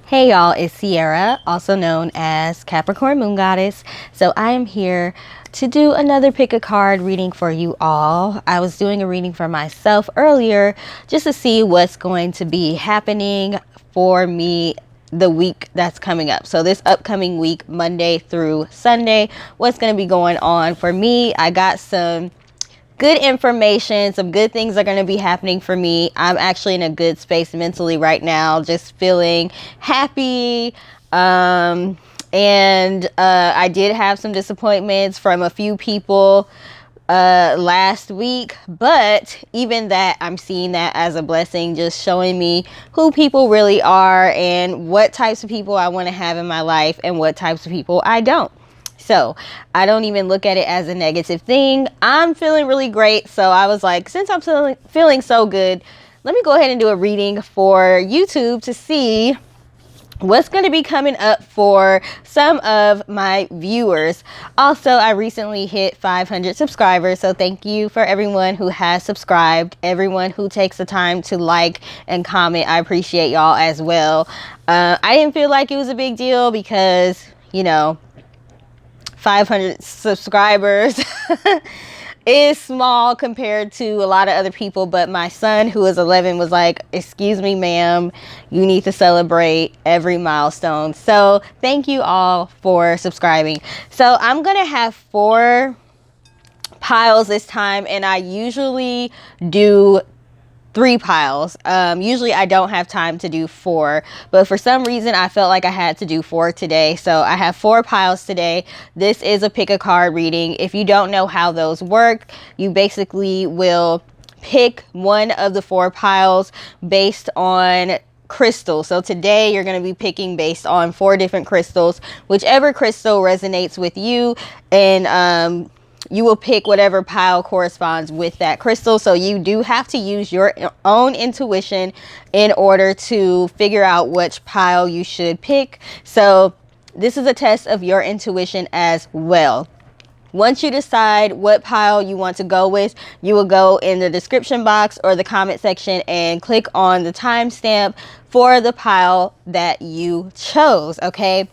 Hey y'all, it's Sierra, also known as Capricorn Moon Goddess. So I am here to do another pick a card reading for you all. I was doing a reading for myself earlier just to see what's going to be happening for me the week that's coming up. So this upcoming week, Monday through Sunday, what's going to be going on for me. I got some good information, some good things are going to be happening for me. I'm actually in a good space mentally right now, just feeling happy. And I did have some disappointments from a few people last week, but even that, I'm seeing that as a blessing, just showing me who people really are and what types of people I want to have in my life and what types of people I don't. So I don't even look at it as a negative thing. I'm feeling really great. So I was like, since I'm feeling so good, let me go ahead and do a reading for YouTube to see what's going to be coming up for some of my viewers. Also, I recently hit 500 subscribers. So thank you for everyone who has subscribed, everyone who takes the time to like and comment. I appreciate y'all as well. I didn't feel like it was a big deal because, 500 subscribers is small compared to a lot of other people, but my son, who is 11, was like, excuse me, ma'am, you need to celebrate every milestone. So thank you all for subscribing. So I'm gonna have 4 piles this time, and I usually do 3 piles. Usually I don't have time to do 4, but for some reason I felt like I had to do 4 today. So I have 4 piles today. This is a pick a card reading. If you don't know how those work, you basically will pick one of the 4 piles based on crystals. So today you're going to be picking based on 4 different crystals, whichever crystal resonates with you, and you will pick whatever pile corresponds with that crystal. So you do have to use your own intuition in order to figure out which pile you should pick. So this is a test of your intuition as well. Once you decide what pile you want to go with, you will go in the description box or the comment section and click on the timestamp for the pile that you chose, okay?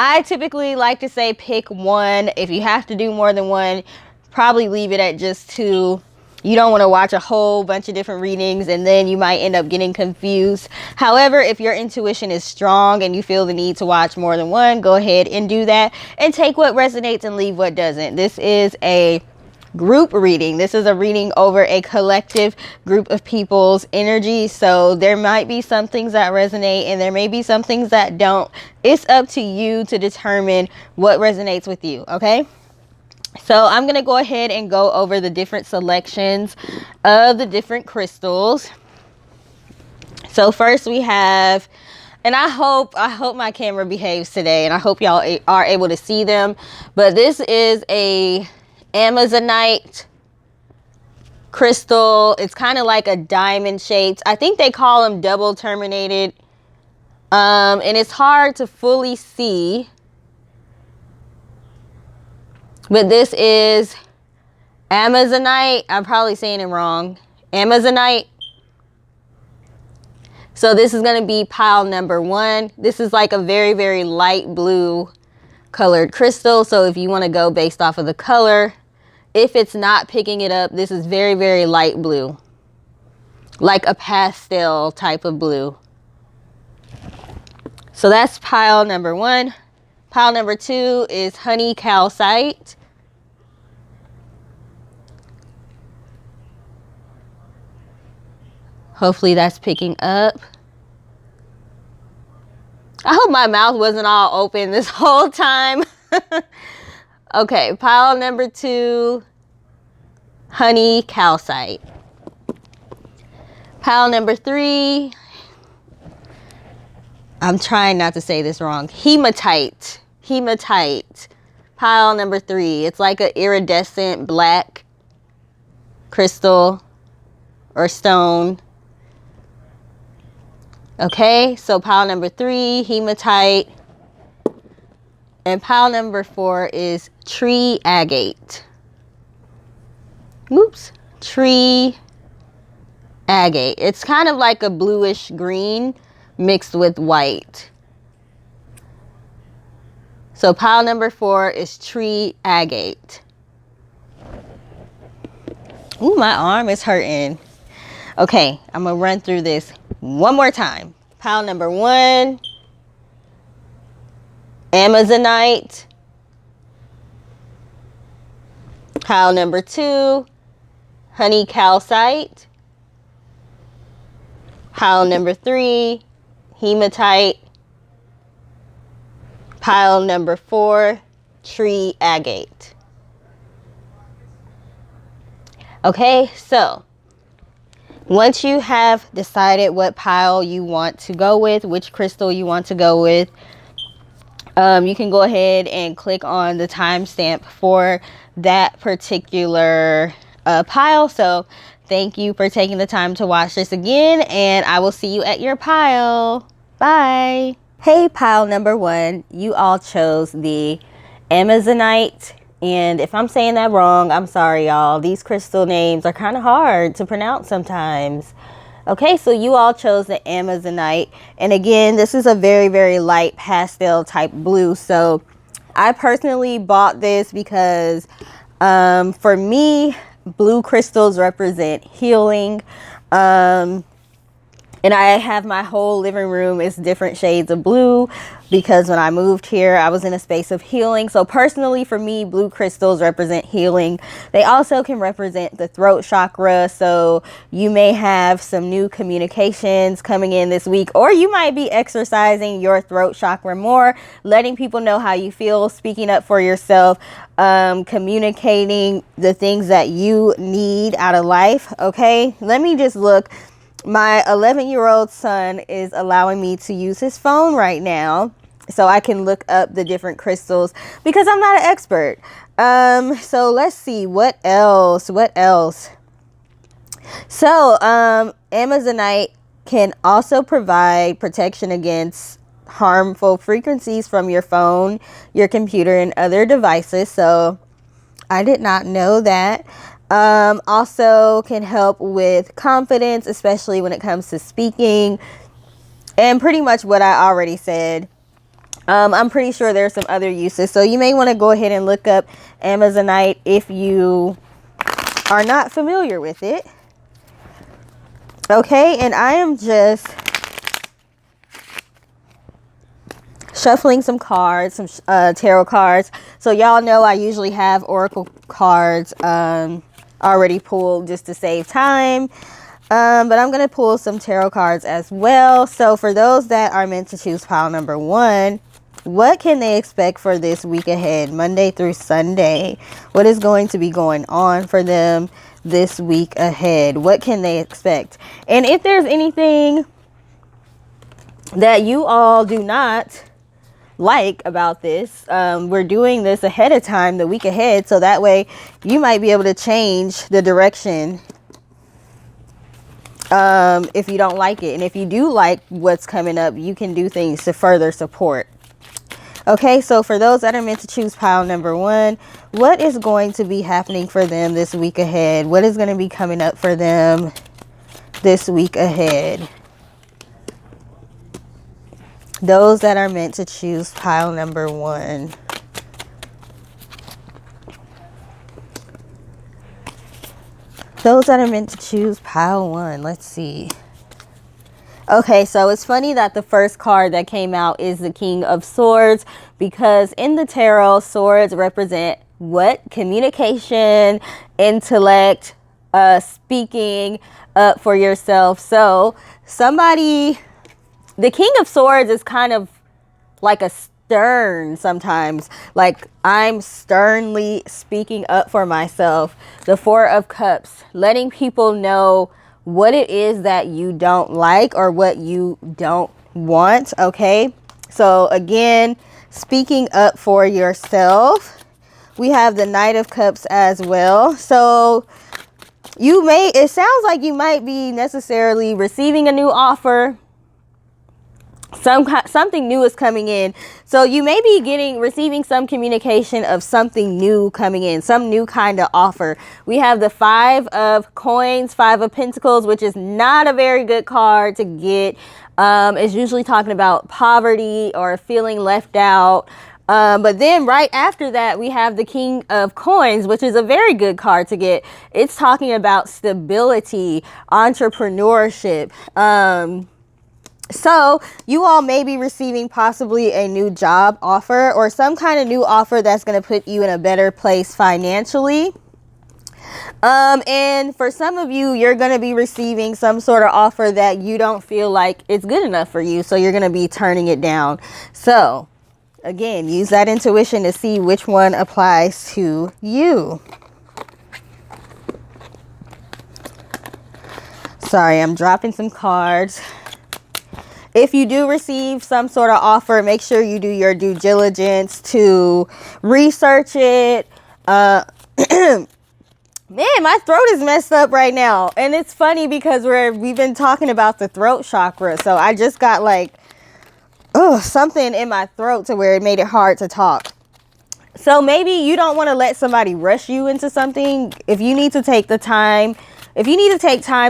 I typically like to say pick one. If you have to do more than one, probably leave it at just 2. You don't want to watch a whole bunch of different readings and then you might end up getting confused. However, if your intuition is strong and you feel the need to watch more than one, go ahead and do that and take what resonates and leave what doesn't. This is a group reading. This is a reading over a collective group of people's energy. So there might be some things that resonate and there may be some things that don't. It's up to you to determine what resonates with you, okay? So I'm going to go ahead and go over the different selections of the different crystals. So first we have, and I hope my camera behaves today and I hope y'all are able to see them, but this is a Amazonite crystal. It's kind of like a diamond shaped. I think they call them double terminated. And it's hard to fully see. But this is Amazonite. I'm probably saying it wrong. Amazonite. So this is going to be pile number 1. This is like a very, very light blue colored crystal. So if you want to go based off of the color, if it's not picking it up, this is very, very light blue, like a pastel type of blue. So that's pile number 1. Pile number 2 is honey calcite. Hopefully that's picking up. I hope my mouth wasn't all open this whole time. Okay, pile number 2, honey calcite. Pile number 3, I'm trying not to say this wrong, hematite. Hematite. Pile number 3, it's like an iridescent black crystal or stone. Okay, so pile number 3, hematite. And pile number 4 is tree agate. Oops. Tree agate. It's kind of like a bluish green, mixed with white. So pile number 4 is tree agate. Ooh, my arm is hurting. Okay, I'm gonna run through this one more time. Pile number 1, Amazonite. Pile number 2, honey calcite. Pile number 3, hematite. Pile number 4, tree agate. Okay, so once you have decided what pile you want to go with, which crystal you want to go with, you can go ahead and click on the timestamp for that particular pile. So thank you for taking the time to watch this again, and I will see you at your pile. Bye. Hey, pile number 1, you all chose the Amazonite. And if I'm saying that wrong, I'm sorry, y'all. These crystal names are kind of hard to pronounce sometimes. Okay, so you all chose the Amazonite. And again, this is a very, very light pastel type blue. So I personally bought this because for me, blue crystals represent healing. And I have my whole living room is different shades of blue because when I moved here, I was in a space of healing. So personally, for me, blue crystals represent healing. They also can represent the throat chakra. So you may have some new communications coming in this week, or you might be exercising your throat chakra more, letting people know how you feel, speaking up for yourself, communicating the things that you need out of life. Okay, let me just look. My 11-year-old son is allowing me to use his phone right now so I can look up the different crystals because I'm not an expert. So let's see what else. So Amazonite can also provide protection against harmful frequencies from your phone, your computer, and other devices. So I did not know that. Also can help with confidence, especially when it comes to speaking, and pretty much what I already said. I'm pretty sure there's some other uses, so you may want to go ahead and look up Amazonite if you are not familiar with it. Okay, and I am just shuffling some cards, some tarot cards. So y'all know I usually have oracle cards already pulled just to save time, but I'm going to pull some tarot cards as well. So for those that are meant to choose pile number 1, what can they expect for this week ahead, Monday through Sunday? What is going to be going on for them this week ahead? What can they expect? And if there's anything that you all do not like about this, we're doing this ahead of time, the week ahead, so that way you might be able to change the direction if you don't like it. And if you do like what's coming up, you can do things to further support. Okay, so for those that are meant to choose pile number 1, what is going to be happening for them this week ahead? What is going to be coming up for them this week ahead? Those that are meant to choose pile number 1. Those that are meant to choose pile 1. Let's see. Okay, so it's funny that the first card that came out is the King of Swords, because in the tarot, swords represent what? Communication, intellect, speaking up for yourself. So somebody... The King of Swords is kind of like a stern sometimes. Like, I'm sternly speaking up for myself. The Four of Cups, letting people know what it is that you don't like or what you don't want. Okay, so again, speaking up for yourself. We have the Knight of Cups as well. So it sounds like you might be necessarily receiving a new offer. Something new is coming in. So you may be receiving some communication of something new coming in, some new kind of offer. We have the 5 of coins, 5 of pentacles, which is not a very good card to get. It's usually talking about poverty or feeling left out. But then right after that, we have the King of Coins, which is a very good card to get. It's talking about stability, entrepreneurship. So you all may be receiving possibly a new job offer or some kind of new offer that's going to put you in a better place financially. And for some of you, you're going to be receiving some sort of offer that you don't feel like it's good enough for you. So you're going to be turning it down. So again, use that intuition to see which one applies to you. Sorry, I'm dropping some cards. If you do receive some sort of offer, make sure you do your due diligence to research it. Man, my throat is messed up right now. And it's funny because we've been talking about the throat chakra. So I just got like, something in my throat to where it made it hard to talk. So maybe you don't want to let somebody rush you into something. If you need to take time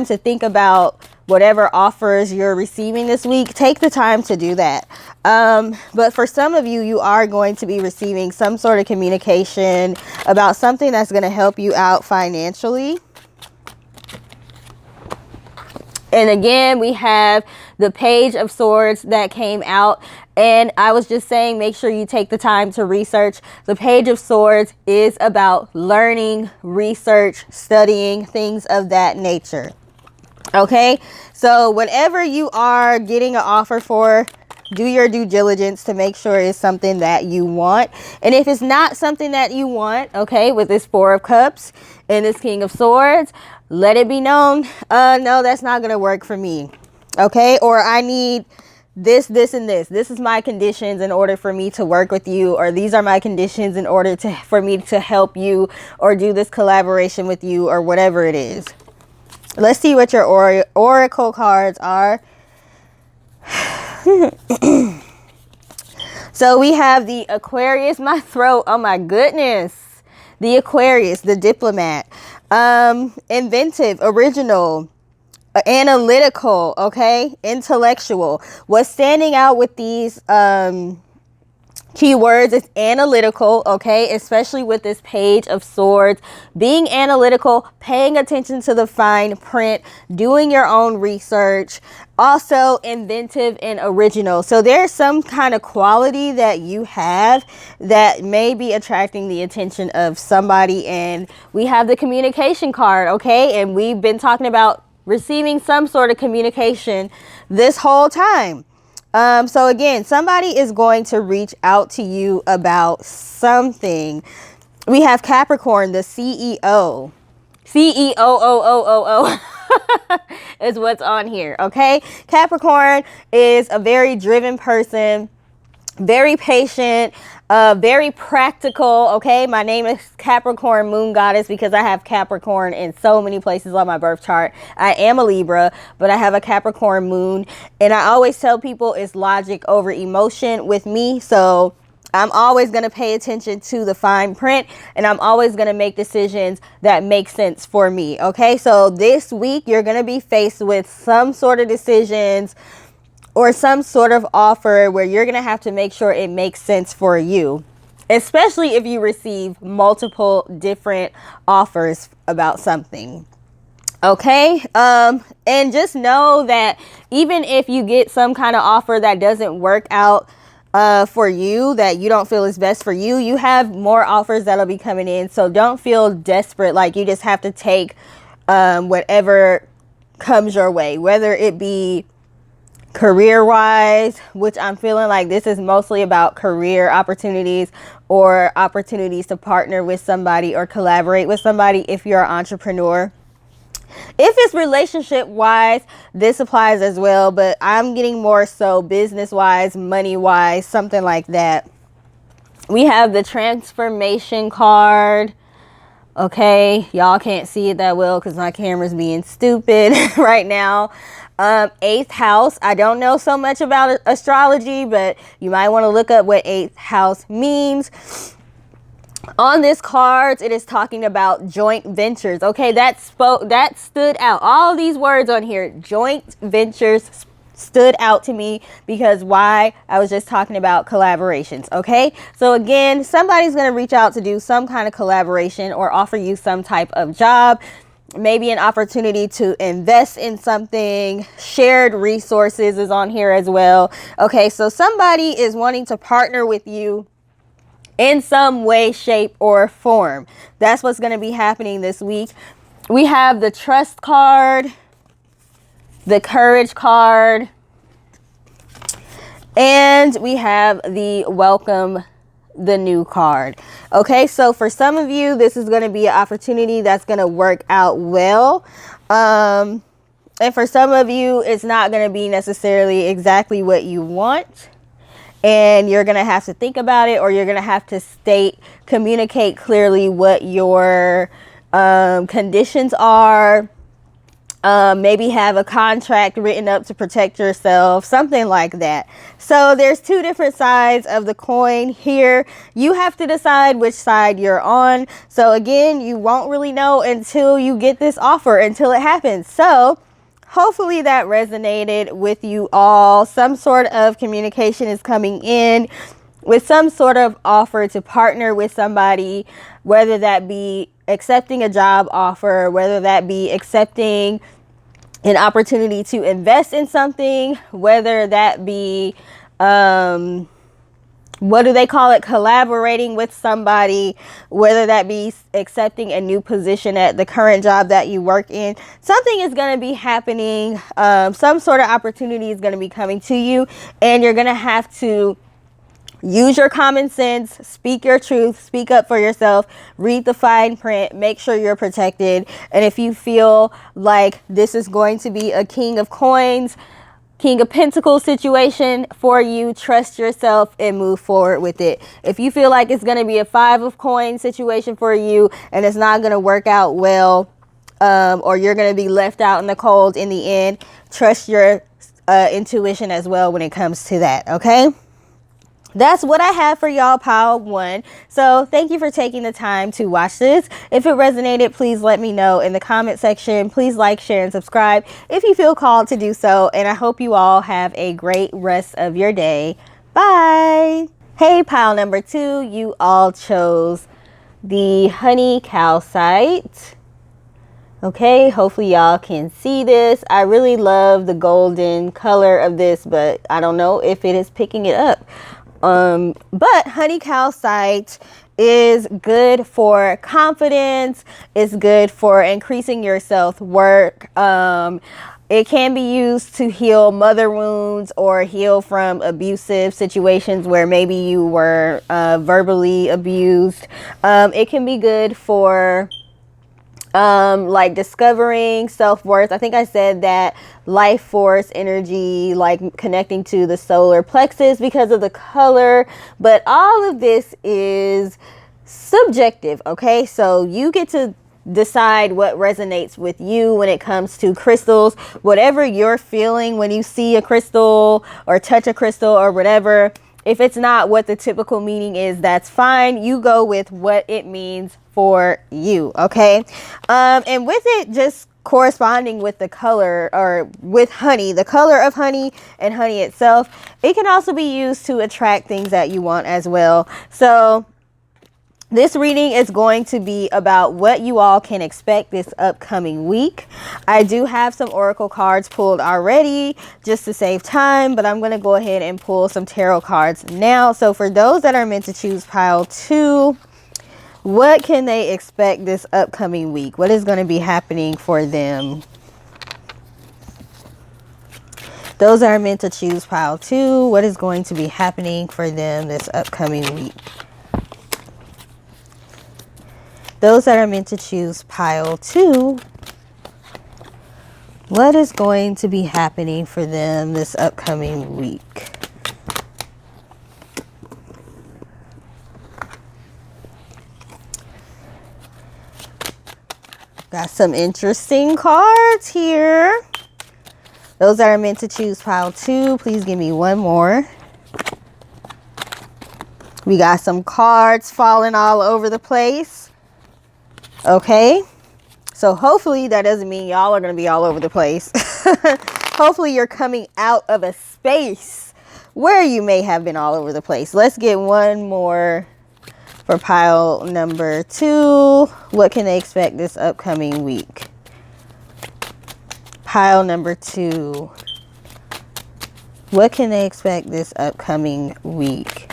to think about whatever offers you're receiving this week, take the time to do that. But for some of you, you are going to be receiving some sort of communication about something that's going to help you out financially. And again, we have the Page of Swords that came out. And I was just saying, make sure you take the time to research. The Page of Swords is about learning, research, studying, things of that nature. Okay, so whenever you are getting an offer for, do your due diligence to make sure it's something that you want. And if it's not something that you want, okay, with this 4 of Cups and this King of Swords, let it be known, no, that's not going to work for me. Okay, or I need this, and this. This is my conditions in order for me to work with you, or these are my conditions in order for me to help you or do this collaboration with you, or whatever it is. Let's see what your oracle cards are. So we have the Aquarius, my throat, oh my goodness. The Aquarius, the diplomat, inventive, original, analytical, okay, intellectual. What's standing out with these keywords is analytical, okay, especially with this Page of Swords. Being analytical, paying attention to the fine print, doing your own research, also inventive and original. So there's some kind of quality that you have that may be attracting the attention of somebody. And we have the communication card, okay, and we've been talking about receiving some sort of communication this whole time. So again, somebody is going to reach out to you about something. We have Capricorn, the CEO. CEO is what's on here, okay? Capricorn is a very driven person, very patient, very practical, okay? My name is Capricorn Moon Goddess because I have Capricorn in so many places on my birth chart. I am a Libra, but I have a Capricorn moon. And I always tell people it's logic over emotion with me. So I'm always going to pay attention to the fine print, and I'm always going to make decisions that make sense for me, okay? So this week, you're going to be faced with some sort of decisions or some sort of offer where you're going to have to make sure it makes sense for you, especially if you receive multiple different offers about something. Okay. And just know that even if you get some kind of offer that doesn't work out for you, that you don't feel is best for you, you have more offers that'll be coming in. So don't feel desperate, like you just have to take whatever comes your way, whether it be career-wise, which I'm feeling like this is mostly about career opportunities or opportunities to partner with somebody or collaborate with somebody if you're an entrepreneur. If it's relationship-wise, this applies as well, but I'm getting more so business-wise, money-wise, something like that. We have the transformation card. Okay, y'all can't see it that well because my camera's being stupid right now. Eighth house. I don't know so much about astrology, but you might want to look up what eighth house means. On this card, it is talking about joint ventures. Okay, that stood out. All these words on here, joint ventures, stood out to me because why? I was just talking about collaborations. Okay, so again, somebody's going to reach out to do some kind of collaboration or offer you some type of job. Maybe an opportunity to invest in something. Shared resources is on here as well. Okay, so somebody is wanting to partner with you in some way, shape, or form. That's what's going to be happening this week. We have the trust card, the courage card, and we have the welcome the new card. Okay, so for some of you, this is going to be an opportunity that's going to work out well. And for some of you, it's not going to be necessarily exactly what you want. And you're going to have to think about it, or you're going to have to communicate clearly what your conditions are. Maybe have a contract written up to protect yourself, something like that. So there's two different sides of the coin here. You have to decide which side you're on. So again, you won't really know until you get this offer, until it happens. So hopefully that resonated with you all. Some sort of communication is coming in with some sort of offer to partner with somebody, whether that be accepting a job offer, whether that be accepting an opportunity to invest in something, whether that be, what do they call it? Collaborating with somebody, whether that be accepting a new position at the current job that you work in. Something is going to be happening. Some sort of opportunity is going to be coming to you, and you're going to have to use your common sense, speak your truth, speak up for yourself, read the fine print, make sure you're protected. And if you feel like this is going to be a King of Coins, King of Pentacles situation for you, trust yourself and move forward with it. If you feel like it's going to be a Five of Coins situation for you and it's not going to work out well, or you're going to be left out in the cold in the end, trust your intuition as well when it comes to that. Okay. That's what I have for y'all, pile one. So thank you for taking the time to watch this. If it resonated, please let me know in the comment section. Please like, share, and subscribe if you feel called to do so. And I hope you all have a great rest of your day. Bye. Hey, pile number 2, you all chose the honey calcite. Okay, hopefully y'all can see this. I really love the golden color of this, but I don't know if it is picking it up. But honey calcite is good for confidence. It's good for increasing your self-worth. It can be used to heal mother wounds or heal from abusive situations where maybe you were verbally abused. It can be good for like discovering self-worth. I think I said that life force energy, like connecting to the solar plexus because of the color. But all of this is subjective. Okay, so you get to decide what resonates with you when it comes to crystals. Whatever you're feeling when you see a crystal or touch a crystal or whatever, if it's not what the typical meaning is, that's fine. You go with what it means for you. Okay. And with it just corresponding with the color, or with honey, the color of honey and honey itself, it can also be used to attract things that you want as well. So this reading is going to be about what you all can expect this upcoming week. I do have some oracle cards pulled already just to save time, but I'm going to go ahead and pull some tarot cards now. So for those that are meant to choose pile 2, what can they expect this upcoming week? What is going to be happening for them? Those that are meant to choose pile 2, what is going to be happening for them this upcoming week? Those that are meant to choose pile 2, what is going to be happening for them this upcoming week? Got some interesting cards here. Those that are meant to choose pile 2, please give me one more. We got some cards falling all over the place. Okay. So hopefully that doesn't mean y'all are going to be all over the place. Hopefully you're coming out of a space where you may have been all over the place. Let's get one more for pile number 2. What can they expect this upcoming week? Pile number 2. What can they expect this upcoming week?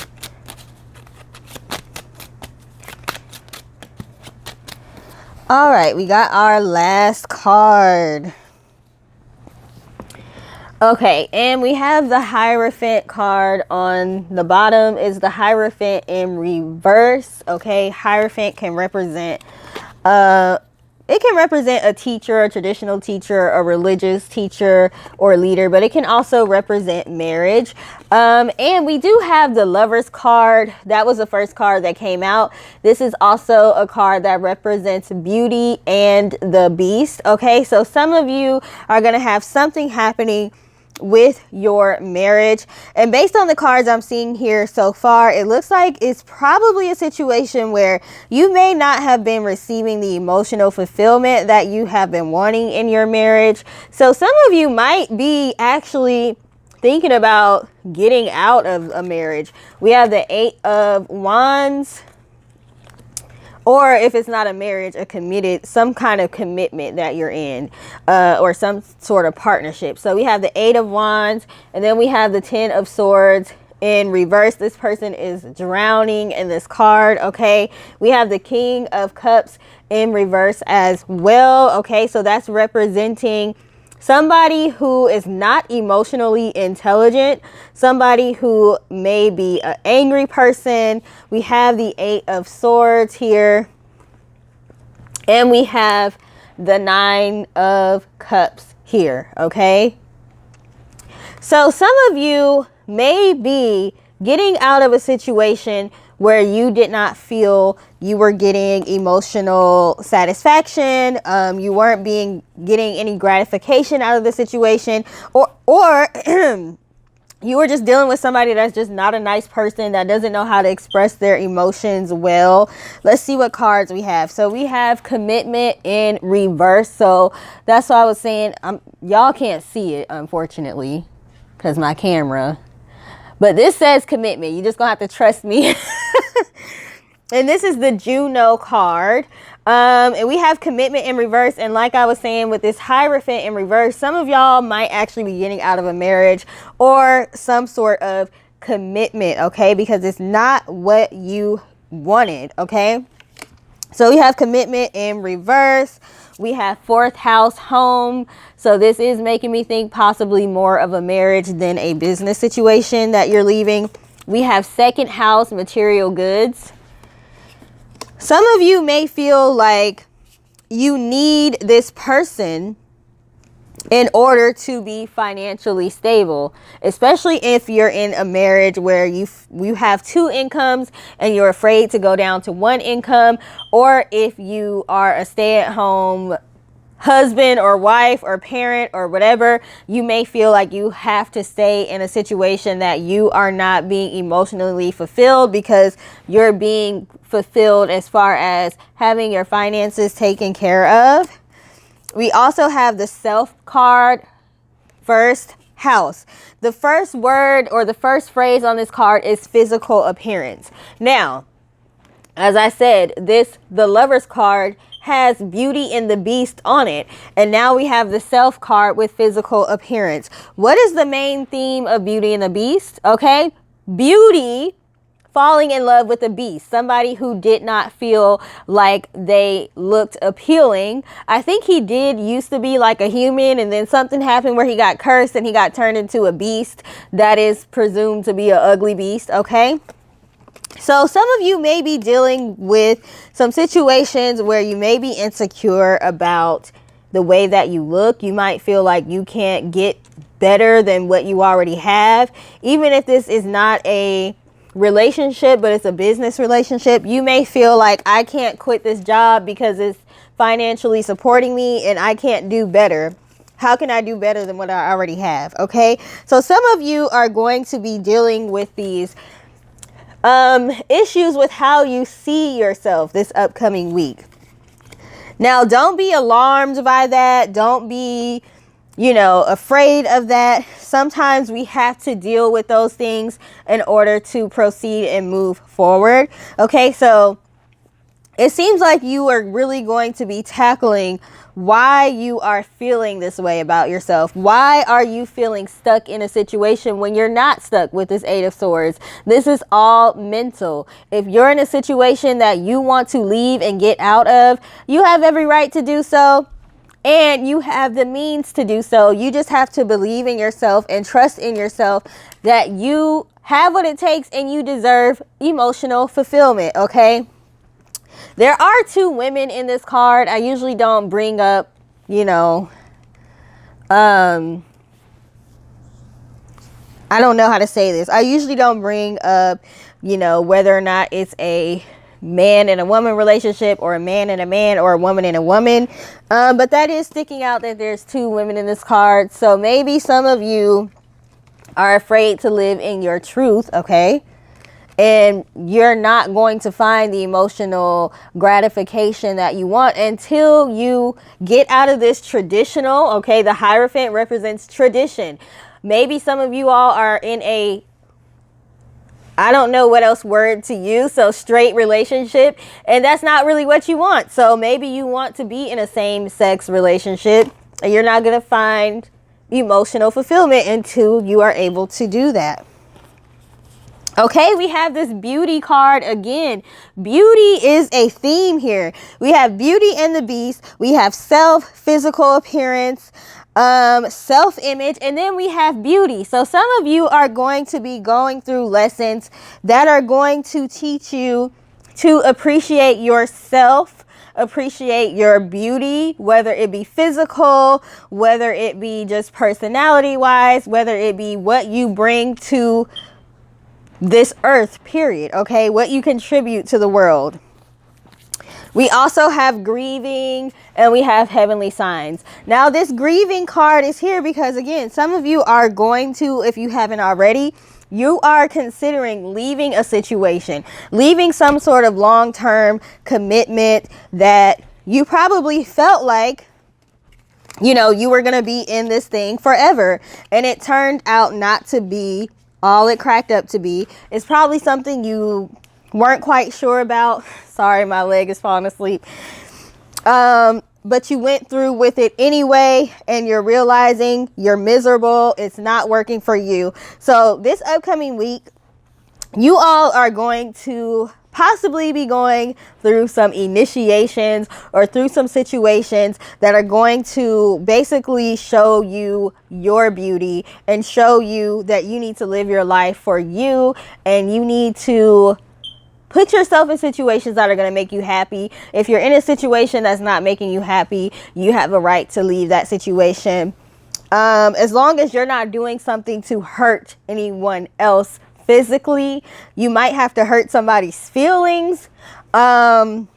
All right, we got our last card. Okay, and we have the Hierophant card on the bottom. Is the Hierophant in reverse. Okay, Hierophant can represent it can represent a teacher, a traditional teacher, a religious teacher or leader, but it can also represent marriage. And we do have the Lovers card. That was the first card that came out. This is also a card that represents Beauty and the Beast. Okay, so some of you are going to have something happening with your marriage, and based on the cards I'm seeing here so far, it looks like it's probably a situation where you may not have been receiving the emotional fulfillment that you have been wanting in your marriage. So some of you might be actually thinking about getting out of a marriage. We have the 8 of Wands, or if it's not a marriage, some kind of commitment that you're in, or some sort of partnership. So we have the 8 of Wands, and then we have the 10 of Swords in reverse. This person is drowning in this card. Okay, we have the King of Cups in reverse as well. Okay, so that's representing somebody who is not emotionally intelligent, somebody who may be an angry person. We have the 8 of Swords here, and we have the 9 of Cups here. Okay, so some of you may be getting out of a situation where you did not feel you were getting emotional satisfaction, you weren't getting any gratification out of the situation, or you were just dealing with somebody that's just not a nice person, that doesn't know how to express their emotions well. Let's see what cards we have. So we have Commitment in reverse. So that's why I was saying, y'all can't see it, unfortunately, because my camera. But this says commitment. You just gonna have to trust me. And this is the Juno card. And we have Commitment in reverse. And like I was saying, with this Hierophant in reverse, some of y'all might actually be getting out of a marriage or some sort of commitment, okay? Because it's not what you wanted, okay? So we have Commitment in reverse. We have 4th house, home. So this is making me think possibly more of a marriage than a business situation that you're leaving. We have 2nd house, material goods. Some of you may feel like you need this person in order to be financially stable, especially if you're in a marriage where you have 2 incomes and you're afraid to go down to 1 income, or if you are a stay-at-home husband or wife or parent or whatever, you may feel like you have to stay in a situation that you are not being emotionally fulfilled, because you're being fulfilled as far as having your finances taken care of. We also have the Self card, 1st house. The first word or the first phrase on this card is physical appearance. Now, as I said, the Lovers card has Beauty and the Beast on it, and now we have the Self card with physical appearance. What is the main theme of Beauty and the Beast? Okay, Beauty falling in love with a beast, somebody who did not feel like they looked appealing. I think he did used to be like a human, and then something happened where he got cursed and he got turned into a beast that is presumed to be an ugly beast. Okay, so some of you may be dealing with some situations where you may be insecure about the way that you look. You might feel like you can't get better than what you already have. Even if this is not a relationship, but it's a business relationship, you may feel like, I can't quit this job because it's financially supporting me and I can't do better. How can I do better than what I already have? Okay. So some of you are going to be dealing with these issues with how you see yourself this upcoming week. Now, don't be alarmed by that. Don't be, afraid of that. Sometimes we have to deal with those things in order to proceed and move forward. Okay, so it seems like you are really going to be tackling why you are feeling this way about yourself. Why are you feeling stuck in a situation when you're not stuck with this Eight of Swords? This is all mental. If you're in a situation that you want to leave and get out of, you have every right to do so. And you have the means to do so. You just have to believe in yourself and trust in yourself that you have what it takes and you deserve emotional fulfillment, okay? There are two women in this card. I usually don't bring up, I don't know how to say this. I usually don't bring up, whether or not it's a man and a woman relationship or a man and a man or a woman and a woman. But that is sticking out that there's two women in this card. So maybe some of you are afraid to live in your truth, okay? And you're not going to find the emotional gratification that you want until you get out of this traditional, okay? The Hierophant represents tradition. Maybe some of you all are in a, I don't know what else word to use, so straight relationship, and that's not really what you want. So maybe you want to be in a same-sex relationship, and you're not going to find emotional fulfillment until you are able to do that. Okay, we have this beauty card again. Beauty is a theme here. We have Beauty and the Beast. We have self, physical appearance, self-image, and then we have beauty. So some of you are going to be going through lessons that are going to teach you to appreciate yourself, appreciate your beauty, whether it be physical, whether it be just personality-wise, whether it be what you bring to this earth, period. Okay, what you contribute to the world. We also have grieving and we have heavenly signs. Now this grieving card is here because, again, some of you are going to, if you haven't already, you are considering leaving a situation, leaving some sort of long-term commitment that you probably felt like, you were going to be in this thing forever, and it turned out not to be all it cracked up to be. It's probably something you weren't quite sure about. Sorry, my leg is falling asleep. But you went through with it anyway, and you're realizing you're miserable. It's not working for you. So this upcoming week, you all are going to possibly be going through some initiations or through some situations that are going to basically show you your beauty and show you that you need to live your life for you, and you need to put yourself in situations that are going to make you happy. If you're in a situation that's not making you happy, you have a right to leave that situation. As long as you're not doing something to hurt anyone else physically. You might have to hurt somebody's feelings. But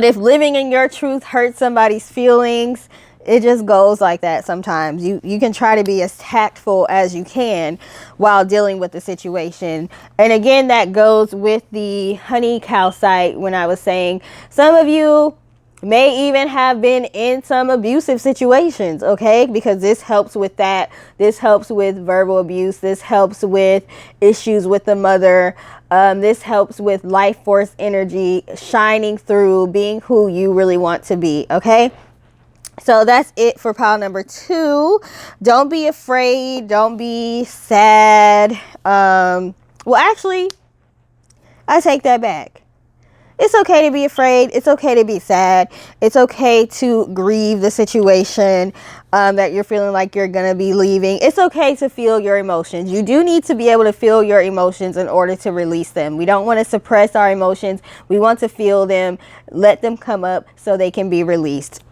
if living in your truth hurts somebody's feelings, it just goes like that sometimes. You can try to be as tactful as you can while dealing with the situation. And again, that goes with the honey calcite when I was saying some of you may even have been in some abusive situations, okay? Because this helps with that. This helps with verbal abuse. This helps with issues with the mother. This helps with life force energy shining through, being who you really want to be, okay? So that's it for pile number 2. Don't be afraid. Don't be sad. Well, actually, I take that back. It's okay to be afraid. It's okay to be sad. It's okay to grieve the situation that you're feeling like you're going to be leaving. It's okay to feel your emotions. You do need to be able to feel your emotions in order to release them. We don't want to suppress our emotions. We want to feel them, let them come up so they can be released.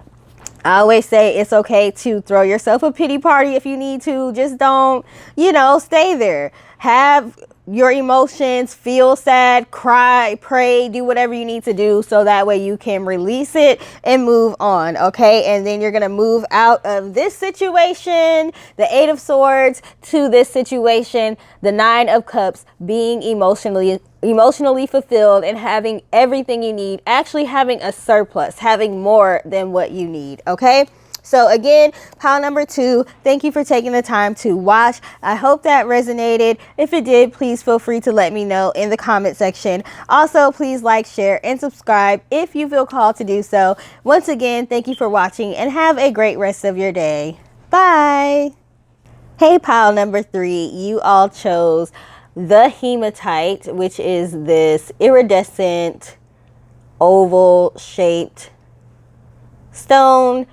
I always say it's okay to throw yourself a pity party if you need to. Just don't, stay there. Have your emotions, feel sad, cry, pray, do whatever you need to do so that way you can release it and move on, okay? And then you're gonna move out of this situation, the Eight of Swords, to this situation, the Nine of Cups, being emotionally fulfilled and having everything you need, actually having a surplus, having more than what you need, okay? So again, pile number 2, thank you for taking the time to watch. I hope that resonated. If it did, please feel free to let me know in the comment section. Also, please like, share, and subscribe if you feel called to do so. Once again, thank you for watching and have a great rest of your day. Bye. Hey, pile number 3, you all chose the hematite, which is this iridescent oval shaped stone.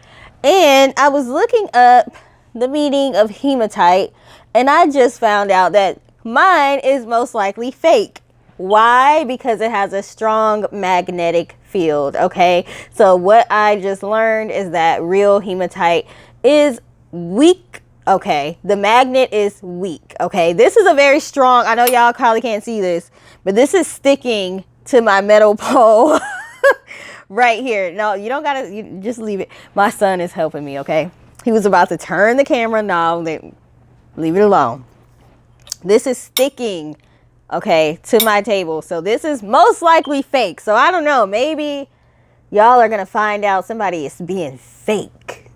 And I was looking up the meaning of hematite, and I just found out that mine is most likely fake. Why? Because it has a strong magnetic field, okay? So what I just learned is that real hematite is weak, okay? The magnet is weak, okay? This is a very strong, I know y'all probably can't see this, but this is sticking to my metal pole. Right here. No, you don't gotta, you just leave it. My son is helping me, okay? He was about to turn the camera. No, leave it alone. This is sticking, okay, to my table. So this is most likely fake. So I don't know. Maybe y'all are gonna find out somebody is being fake,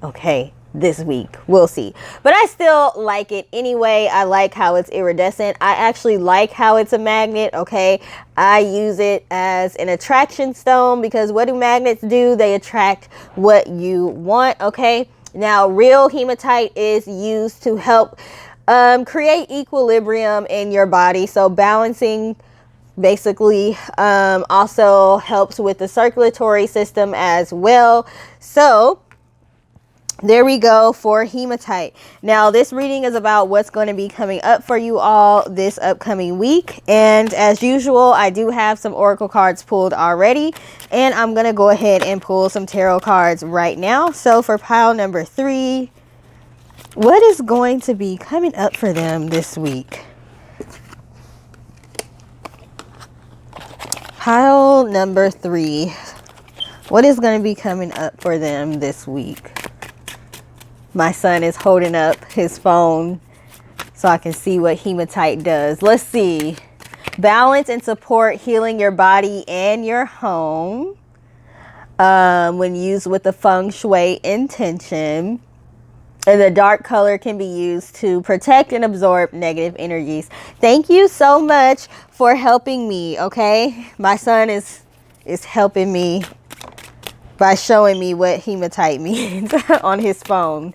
okay, this week. We'll see. But I still like it anyway. I like how it's iridescent. I actually like how it's a magnet, okay? I use it as an attraction stone because what do magnets do? They attract what you want, okay? Now, real hematite is used to help create equilibrium in your body. So balancing basically also helps with the circulatory system as well. So there we go for hematite. Now this reading is about what's going to be coming up for you all this upcoming week. And as usual, I do have some oracle cards pulled already. And I'm going to go ahead and pull some tarot cards right now. So for pile number 3, what is going to be coming up for them this week? Pile number 3. What is going to be coming up for them this week? My son is holding up his phone so I can see what hematite does. Let's see. Balance and support healing your body and your home when used with the feng shui intention. And the dark color can be used to protect and absorb negative energies. Thank you so much for helping me, okay? My son is helping me by showing me what hematite means on his phone.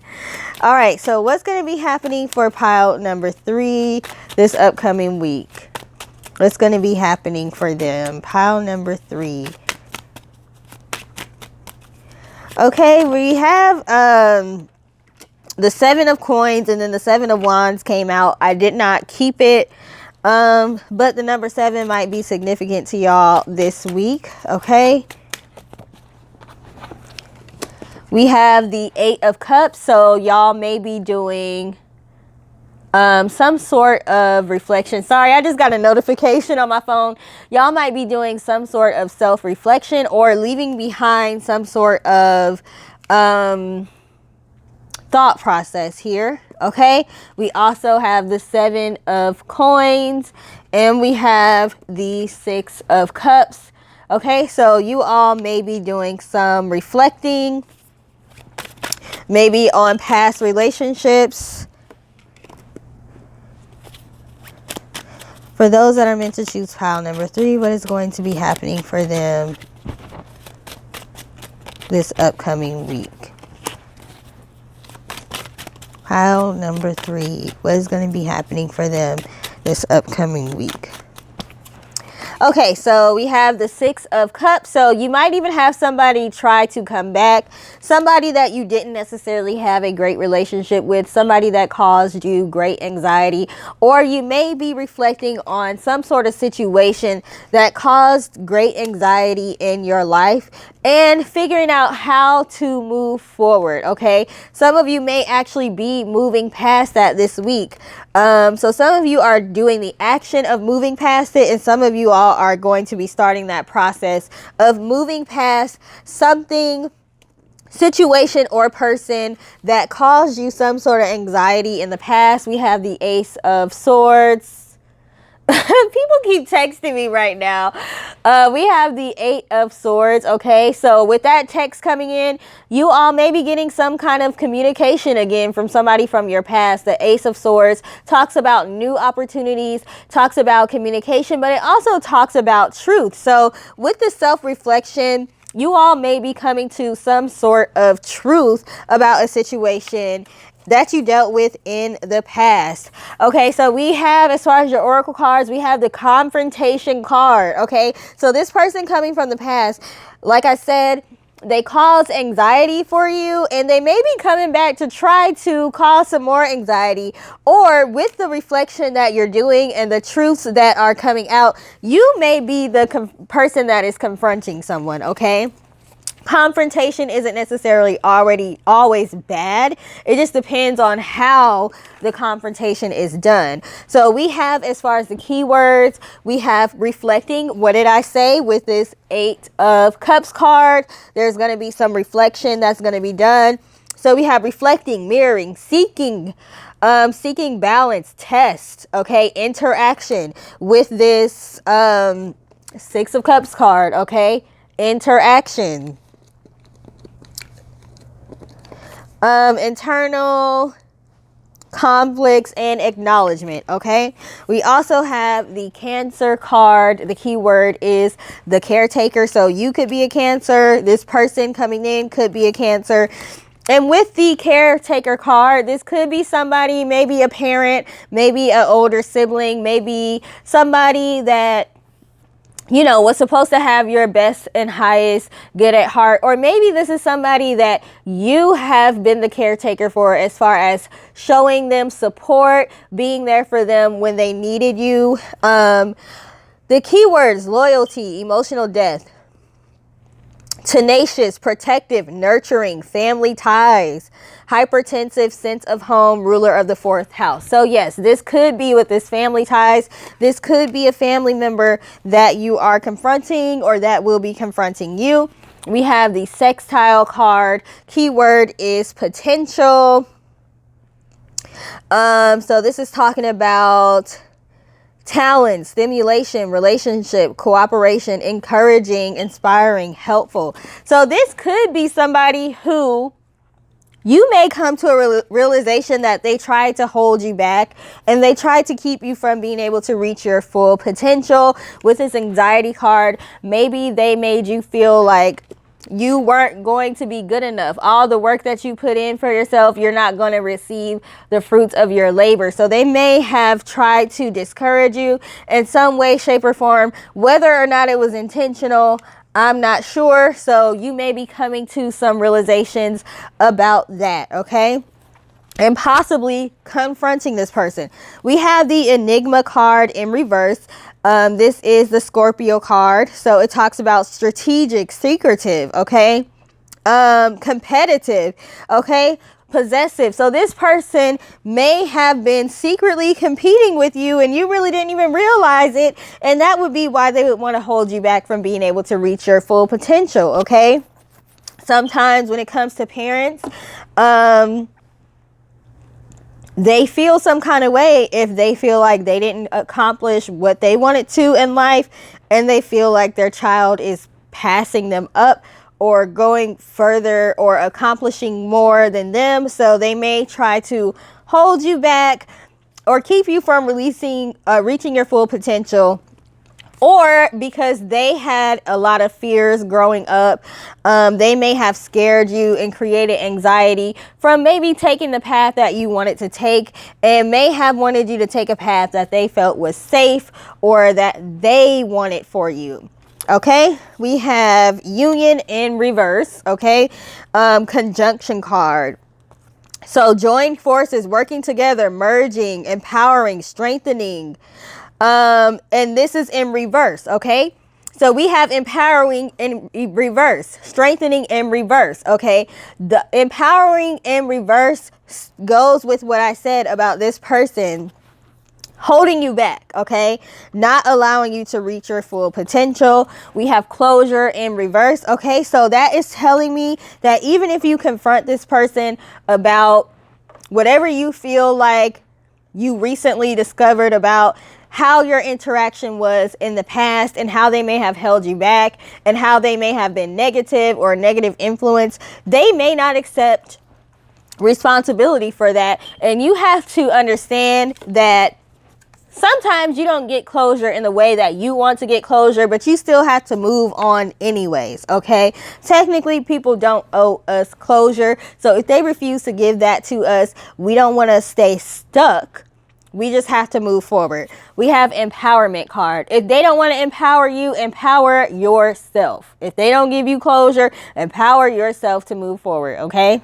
All right, so what's going to be happening for pile number 3 this upcoming week? What's going to be happening for them? Pile number 3. Okay, we have the 7 of coins and then the 7 of wands came out. I did not keep it, but the number 7 might be significant to y'all this week, okay? We have the 8 of cups, so y'all may be doing some sort of reflection. Sorry, I just got a notification on my phone. Y'all might be doing some sort of self-reflection or leaving behind some sort of thought process here, okay? We also have the 7 of coins and we have the 6 of cups, okay? So you all may be doing some reflecting, maybe on past relationships. For those that are meant to choose pile number 3, what is going to be happening for them this upcoming week? Pile number 3, what is going to be happening for them this upcoming week? Okay, so we have the 6 of cups. So you might even have somebody try to come back. Somebody that you didn't necessarily have a great relationship with. Somebody that caused you great anxiety. Or you may be reflecting on some sort of situation that caused great anxiety in your life. and figuring out how to move forward. Okay, some of you may actually be moving past that this week. So some of you are doing the action of moving past it, and some of you all are going to be starting that process of moving past something, situation, or person that caused you some sort of anxiety in the past. We have the Ace of Swords. People keep texting me right now. We have the 8 of Swords. Okay, so with that text coming in, you all may be getting some kind of communication again from somebody from your past. The Ace of Swords talks about new opportunities, talks about communication, but it also talks about truth. So with the self-reflection, you all may be coming to some sort of truth about a situation that you dealt with in the past. Okay, so we have, as far as your oracle cards, we have the confrontation card. Okay, so this person coming from the past, like I said, they cause anxiety for you, and they may be coming back to try to cause some more anxiety, or with the reflection that you're doing and the truths that are coming out, you may be the person that is confronting someone. Okay, confrontation isn't necessarily always bad. It just depends on how the confrontation is done. So we have, as far as the keywords, we have reflecting. What did I say with this 8 of Cups card? There's going to be some reflection that's going to be done. So we have reflecting, mirroring, seeking balance, test, okay, interaction with this 6 of Cups card, okay, interaction. Internal conflicts and acknowledgement. Okay, we also have the Cancer card. The keyword is the caretaker. So you could be a Cancer. This person coming in could be a Cancer. And with the caretaker card, this could be somebody, maybe a parent, maybe an older sibling, maybe somebody that, you know, was supposed to have your best and highest good at heart. Or maybe this is somebody that you have been the caretaker for, as far as showing them support, being there for them when they needed you. The keywords: loyalty, emotional depth, tenacious, protective, nurturing, family ties, hypertensive, sense of home, ruler of the 4th house. So yes, this could be with this family ties. This could be a family member that you are confronting, or that will be confronting you. We have the sextile card. Keyword is potential. So this is talking about talent, stimulation, relationship, cooperation, encouraging, inspiring, helpful. So this could be somebody who you may come to a realization that they tried to hold you back, and they tried to keep you from being able to reach your full potential. With this anxiety card, maybe they made you feel like you weren't going to be good enough. All the work that you put in for yourself, you're not going to receive the fruits of your labor. So they may have tried to discourage you in some way, shape, or form. Whether or not it was intentional, I'm not sure. So you may be coming to some realizations about that, okay? And possibly confronting this person. We have the Enigma card in reverse. This is the Scorpio card. So it talks about strategic, secretive, okay? Competitive, okay? Possessive. So this person may have been secretly competing with you, and you really didn't even realize it. And that would be why they would want to hold you back from being able to reach your full potential, okay? Sometimes when it comes to parents, they feel some kind of way if they feel like they didn't accomplish what they wanted to in life, and they feel like their child is passing them up or going further or accomplishing more than them. So they may try to hold you back or keep you from reaching your full potential. Or because they had a lot of fears growing up, they may have scared you and created anxiety from maybe taking the path that you wanted to take, and may have wanted you to take a path that they felt was safe or that they wanted for you. Okay, we have Union in reverse. Okay, conjunction card. So join forces, working together, merging, empowering, strengthening. And this is in reverse, okay? So we have empowering in reverse, strengthening in reverse, okay? The empowering in reverse goes with what I said about this person holding you back, okay? Not allowing you to reach your full potential. We have closure in reverse, okay? So that is telling me that even if you confront this person about whatever you feel like you recently discovered about how your interaction was in the past and how they may have held you back and how they may have been negative or negative influence, they may not accept responsibility for that. And you have to understand that sometimes you don't get closure in the way that you want to get closure, but you still have to move on anyways, okay? Technically, people don't owe us closure. So if they refuse to give that to us, we don't want to stay stuck. We just have to move forward. We have empowerment card. If they don't want to empower you, empower yourself. If they don't give you closure, empower yourself to move forward, okay?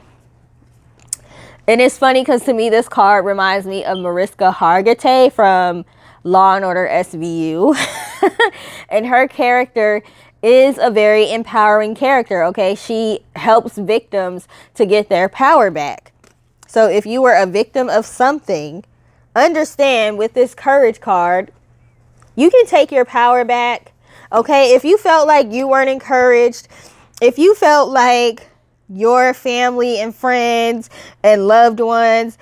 And it's funny because to me, this card reminds me of Mariska Hargitay from Law and Order SVU. And her character is a very empowering character, okay? She helps victims to get their power back. So if you were a victim of something, understand with this courage card, you can take your power back, okay? If you felt like you weren't encouraged, if you felt like your family and friends and loved ones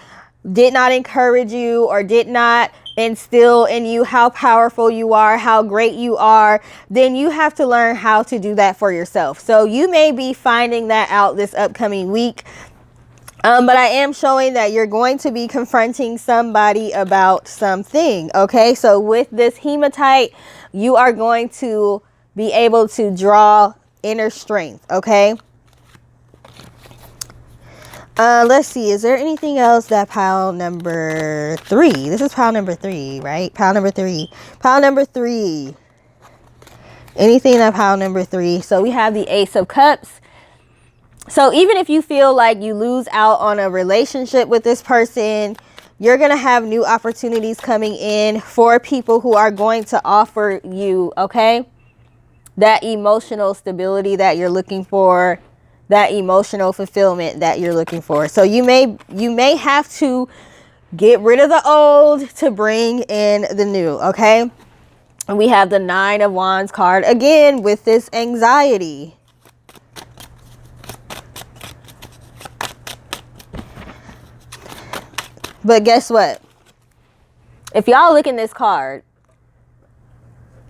did not encourage you or did not instill in you how powerful you are, how great you are, then you have to learn how to do that for yourself. So you may be finding that out this upcoming week. But I am showing that you're going to be confronting somebody about something, okay? So with this hematite, you are going to be able to draw inner strength, okay? Let's see. Is there anything else that pile number 3? This is pile number 3, right? Pile number 3. Pile number 3. Anything that pile number 3. So we have the Ace of Cups. So even if you feel like you lose out on a relationship with this person, you're going to have new opportunities coming in for people who are going to offer you, okay, that emotional stability that you're looking for, that emotional fulfillment that you're looking for. So you may have to get rid of the old to bring in the new, okay? And we have the 9 of Wands card again with this anxiety. But guess what? If y'all look in this card,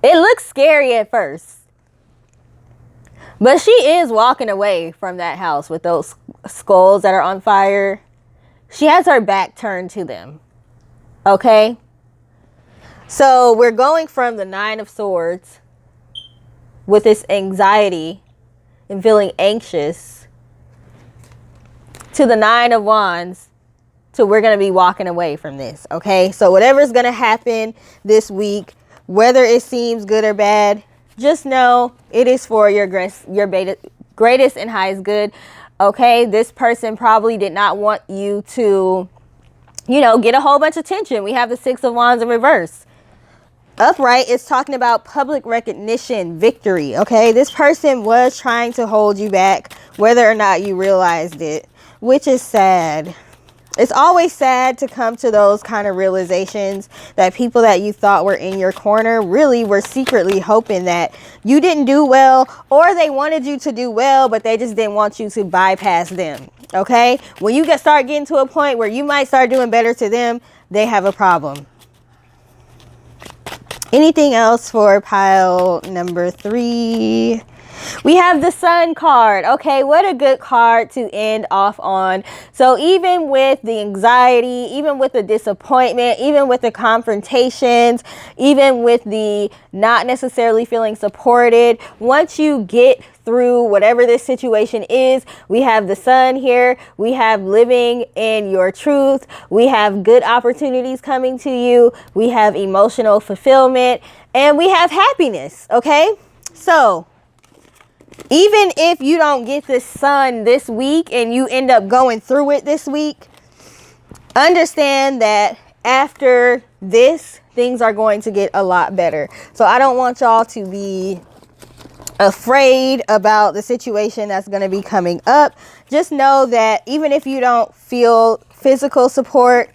it looks scary at first. But she is walking away from that house with those skulls that are on fire. She has her back turned to them. Okay? So we're going from the 9 of Swords with this anxiety and feeling anxious to the 9 of Wands. So we're going to be walking away from this, okay? So whatever's going to happen this week, whether it seems good or bad, just know it is for your greatest and highest good, okay? This person probably did not want you to, get a whole bunch of attention. We have the 6 of Wands in reverse. Upright is talking about public recognition, victory, okay? This person was trying to hold you back, whether or not you realized it, which is sad. It's always sad to come to those kind of realizations that people that you thought were in your corner really were secretly hoping that you didn't do well, or they wanted you to do well, but they just didn't want you to bypass them, okay? When you start getting to a point where you might start doing better to them, they have a problem. Anything else for pile number 3? We have the Sun card. Okay, what a good card to end off on. So even with the anxiety, even with the disappointment, even with the confrontations, even with the not necessarily feeling supported, once you get through whatever this situation is, we have the Sun here. We have living in your truth. We have good opportunities coming to you. We have emotional fulfillment, and we have happiness. Okay, so even if you don't get the Sun this week and you end up going through it this week, understand that after this, things are going to get a lot better. So I don't want y'all to be afraid about the situation that's going to be coming up, just know that even if you don't feel physical support,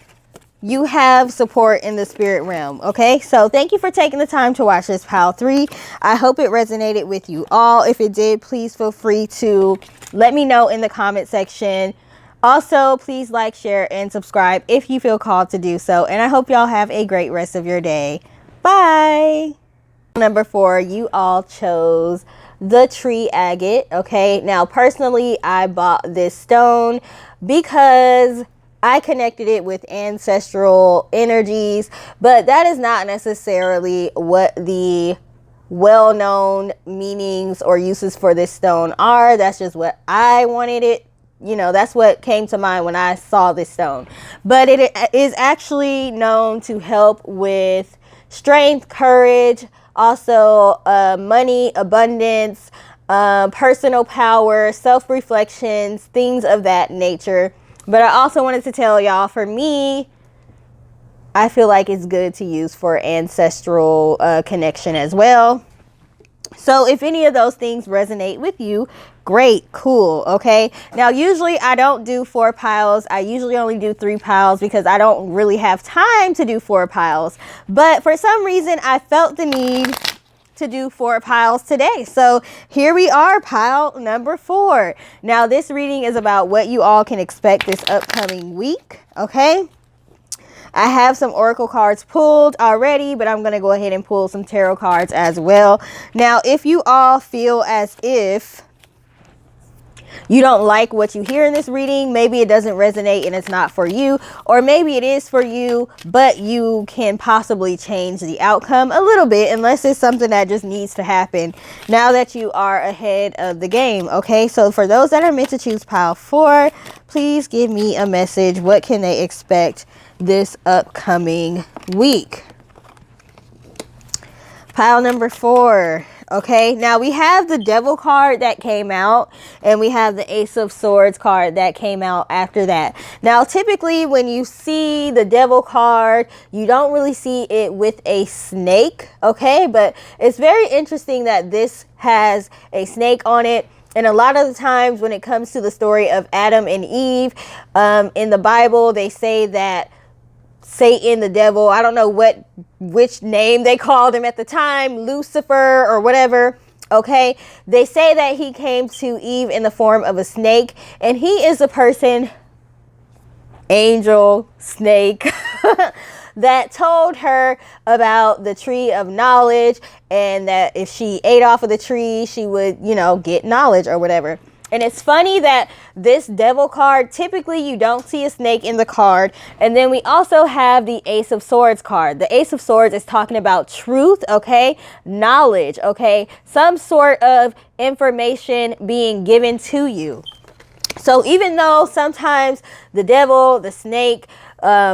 you have support in the spirit realm. Okay, so thank you for taking the time to watch this pile 3. I hope it resonated with you all. If it did, please feel free to let me know in the comment section. Also, please like, share, and subscribe if you feel called to do so. And I hope y'all have a great rest of your day. Bye. Number 4, you all chose the tree agate. Okay, now personally, I bought this stone because I connected it with ancestral energies, but that is not necessarily what the well-known meanings or uses for this stone are. That's just what I wanted it. You know, that's what came to mind when I saw this stone. But it is actually known to help with strength, courage, also money, abundance, personal power, self-reflections, things of that nature. But I also wanted to tell y'all, for me, I feel like it's good to use for ancestral connection as well. So if any of those things resonate with you, great, cool, okay? Now, usually I don't do 4 piles. I usually only do 3 piles because I don't really have time to do 4 piles. But for some reason, I felt the need to do 4 piles today. So here we are, pile number 4. Now, this reading is about what you all can expect this upcoming week, okay? I have some oracle cards pulled already, but I'm going to go ahead and pull some tarot cards as well. Now, if you all feel as if you don't like what you hear in this reading, maybe it doesn't resonate and it's not for you, or maybe it is for you, but you can possibly change the outcome a little bit, unless it's something that just needs to happen now that you are ahead of the game. Okay, so for those that are meant to choose pile 4, please give me a message. What can they expect this upcoming week? Pile number 4. Okay, now we have the Devil card that came out, and we have the Ace of Swords card that came out after that. Now, typically when you see the Devil card, you don't really see it with a snake, okay? But it's very interesting that this has a snake on it. And a lot of the times when it comes to the story of Adam and Eve, in the Bible, they say that Satan, the devil, I don't know which name they called him at the time, Lucifer or whatever, okay? They say that he came to Eve in the form of a snake, and he is a person, angel, snake, that told her about the tree of knowledge, and that if she ate off of the tree, she would, you know, get knowledge or whatever. And it's funny that this Devil card, typically you don't see a snake in the card. And then we also have the Ace of Swords card. The Ace of Swords is talking about truth, okay? Knowledge, okay? Some sort of information being given to you. So even though sometimes the devil, the snake,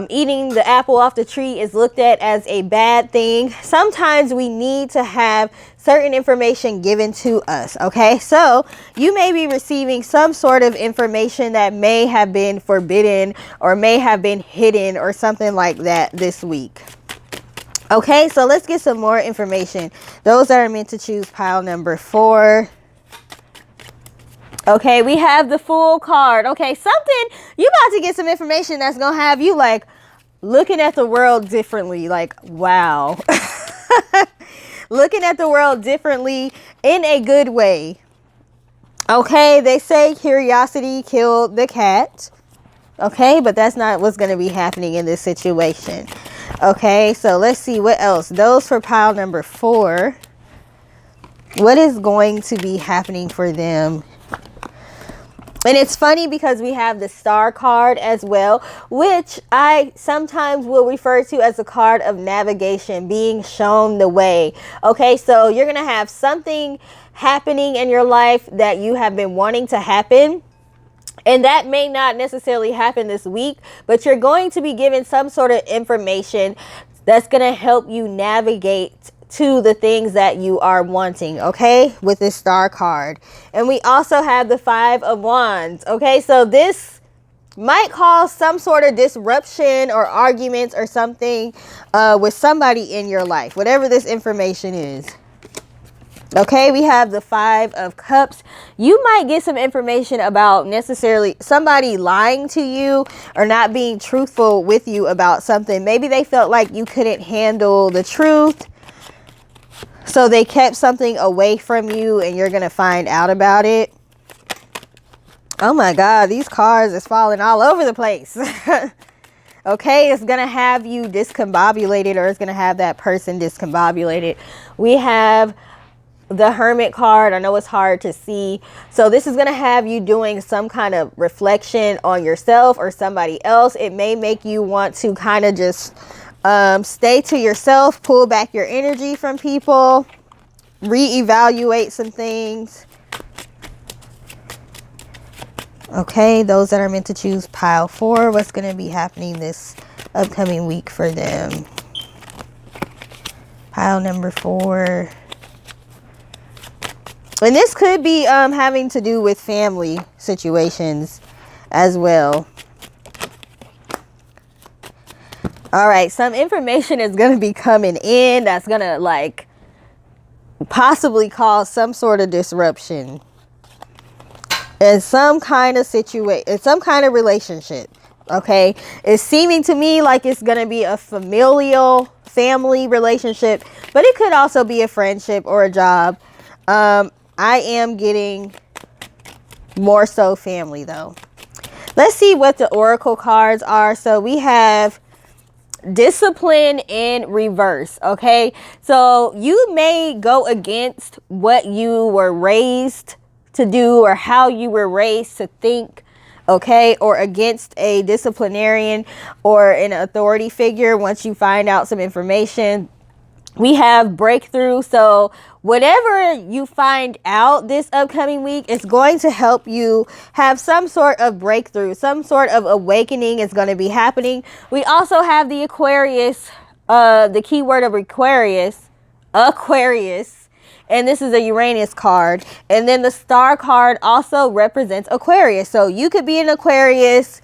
eating the apple off the tree is looked at as a bad thing, sometimes we need to have certain information given to us, okay? So you may be receiving some sort of information that may have been forbidden or may have been hidden or something like that this week. Okay, so let's get some more information. Those that are meant to choose pile number 4. Okay, we have the Fool card. Okay, something, you about to get some information that's going to have you like looking at the world differently. Like, wow. Looking at the world differently in a good way. Okay, they say curiosity killed the cat. Okay, but that's not what's going to be happening in this situation. Okay, so let's see what else. Those for pile number 4. What is going to be happening for them? And it's funny because we have the Star card as well, which I sometimes will refer to as a card of navigation, being shown the way. Okay, so you're going to have something happening in your life that you have been wanting to happen. And that may not necessarily happen this week, but you're going to be given some sort of information that's going to help you navigate to the things that you are wanting, okay, with this Star card. And we also have the 5 of Wands. Okay, so this might cause some sort of disruption or arguments or something with somebody in your life, whatever this information is. Okay, we have the 5 of Cups. You might get some information about necessarily somebody lying to you or not being truthful with you about something. Maybe they felt like you couldn't handle the truth, so they kept something away from you and you're going to find out about it. Oh my God, these cards is falling all over the place. Okay, it's going to have you discombobulated, or it's going to have that person discombobulated. We have the Hermit card. I know it's hard to see. So this is going to have you doing some kind of reflection on yourself or somebody else. It may make you want to kind of just stay to yourself, pull back your energy from people, reevaluate some things. Okay, those that are meant to choose pile 4, what's going to be happening this upcoming week for them? Pile number 4. And this could be having to do with family situations as well. All right, some information is going to be coming in that's going to like possibly cause some sort of disruption in some kind of situation, in some kind of relationship. Okay, it's seeming to me like it's going to be a familial family relationship, but it could also be a friendship or a job. I am getting more so family though. Let's see what the oracle cards are. So we have discipline in reverse. Okay, so you may go against what you were raised to do or how you were raised to think. Okay, or against a disciplinarian or an authority figure once you find out some information. We have breakthrough. So whatever you find out this upcoming week is going to help you have some sort of breakthrough, some sort of awakening is going to be happening. We also have the Aquarius, the keyword of Aquarius, and this is a Uranus card. And then the star card also represents Aquarius. So you could be an Aquarius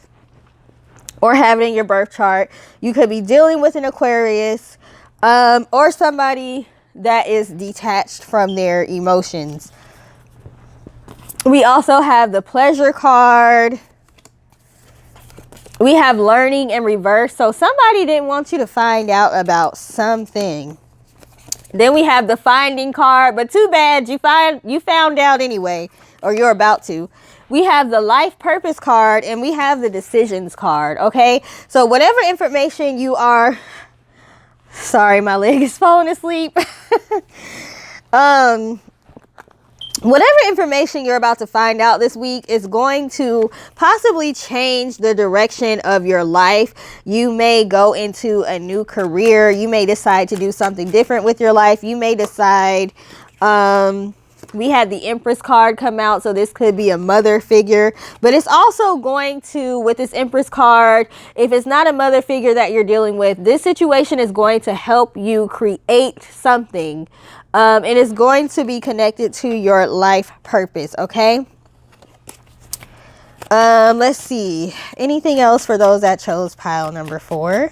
or have it in your birth chart. You could be dealing with an Aquarius, or somebody that is detached from their emotions. We also have the pleasure card. We have learning in reverse. So somebody didn't want you to find out about something. Then we have the finding card, but too bad you found out anyway, or you're about to. We have the life purpose card, and we have the decisions card. Okay, so whatever information you are, sorry, my leg is falling asleep. Whatever information you're about to find out this week is going to possibly change the direction of your life. You may go into a new career. You may decide to do something different with your life. You may decide, we had the Empress card come out, so this could be a mother figure, but it's also going to, with this Empress card, if it's not a mother figure that you're dealing with, this situation is going to help you create something. It is going to be connected to your life purpose. Okay. Let's see. Anything else for those that chose pile number 4?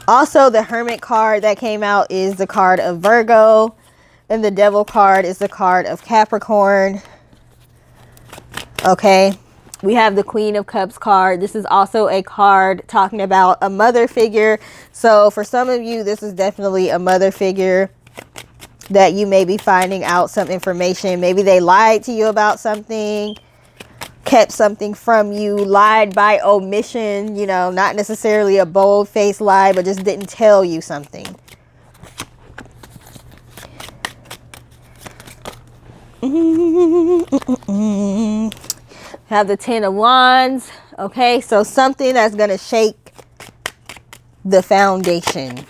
Also, the Hermit card that came out is the card of Virgo, and the Devil card is the card of Capricorn. Okay. We have the Queen of Cups card. This is also a card talking about a mother figure. So for some of you, this is definitely a mother figure that you may be finding out some information. Maybe they lied to you about something, kept something from you, lied by omission, you know, not necessarily a bold-faced lie, but just didn't tell you something. Have the 10 of Wands. Okay, so something that's going to shake the foundation.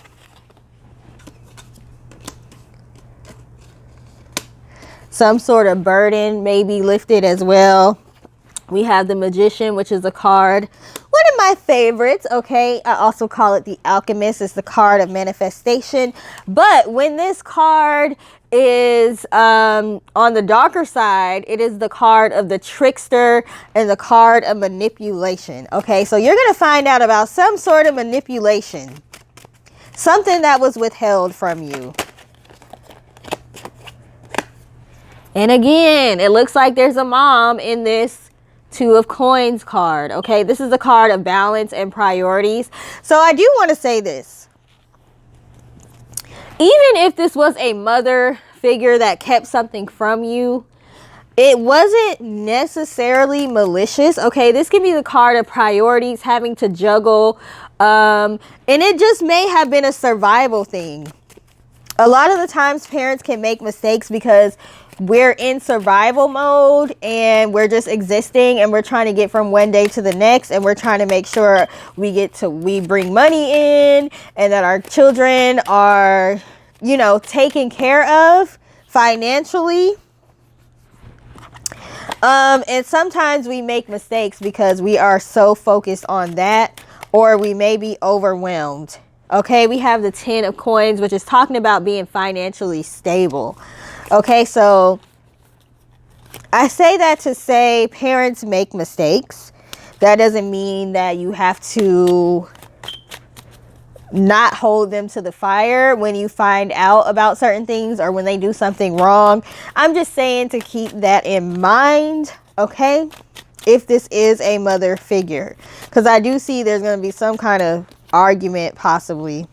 Some sort of burden may be lifted as well. We have the Magician, which is a card, one of my favorites. Okay, I also call it the Alchemist. It's the card of manifestation. But when this card is on the darker side, it is the card of the trickster and the card of manipulation. Okay, so you're going to find out about some sort of manipulation, something that was withheld from you. And again, it looks like there's a mom in this Two of Coins card. Okay, this is a card of balance and priorities. So I do want to say this. Even if this was a mother figure that kept something from you, it wasn't necessarily malicious. Okay, this can be the card of priorities, having to juggle. And it just may have been a survival thing. A lot of the times parents can make mistakes because we're in survival mode and we're just existing and we're trying to get from one day to the next, and we're trying to make sure we bring money in and that our children are, you know, taken care of financially. And sometimes we make mistakes because we are so focused on that, or we may be overwhelmed. Okay, we have the 10 of Coins, which is talking about being financially stable. Okay, so I say that to say parents make mistakes. That doesn't mean that you have to not hold them to the fire when you find out about certain things or when they do something wrong. I'm just saying to keep that in mind, okay, if this is a mother figure, because I do see there's going to be some kind of argument possibly.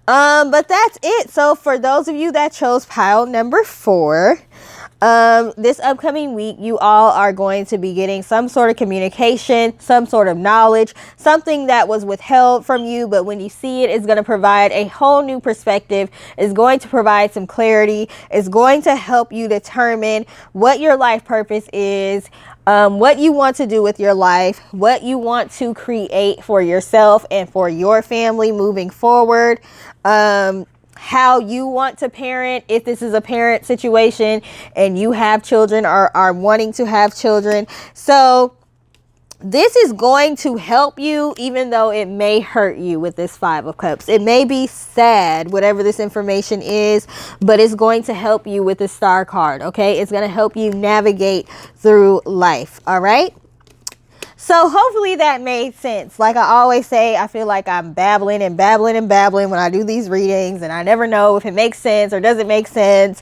But that's it. So for those of you that chose pile number 4, this upcoming week, you all are going to be getting some sort of communication, some sort of knowledge, something that was withheld from you, but when you see it, it's going to provide a whole new perspective. It's going to provide some clarity. It's going to help you determine what your life purpose is, what you want to do with your life, what you want to create for yourself and for your family moving forward, how you want to parent, if this is a parent situation and you have children or are wanting to have children. So this is going to help you, even though it may hurt you with this 5 of Cups. It may be sad, whatever this information is, but it's going to help you with the Star card, okay? It's going to help you navigate through life, all right? So hopefully that made sense. Like I always say, I feel like I'm babbling and babbling and babbling when I do these readings, and I never know if it makes sense or doesn't make sense,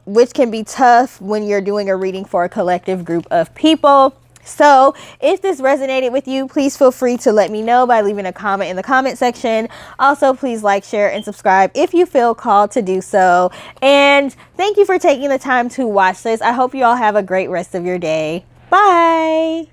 which can be tough when you're doing a reading for a collective group of people. So if this resonated with you, please feel free to let me know by leaving a comment in the comment section. Also, please like, share, and subscribe if you feel called to do so. And thank you for taking the time to watch this. I hope you all have a great rest of your day. Bye.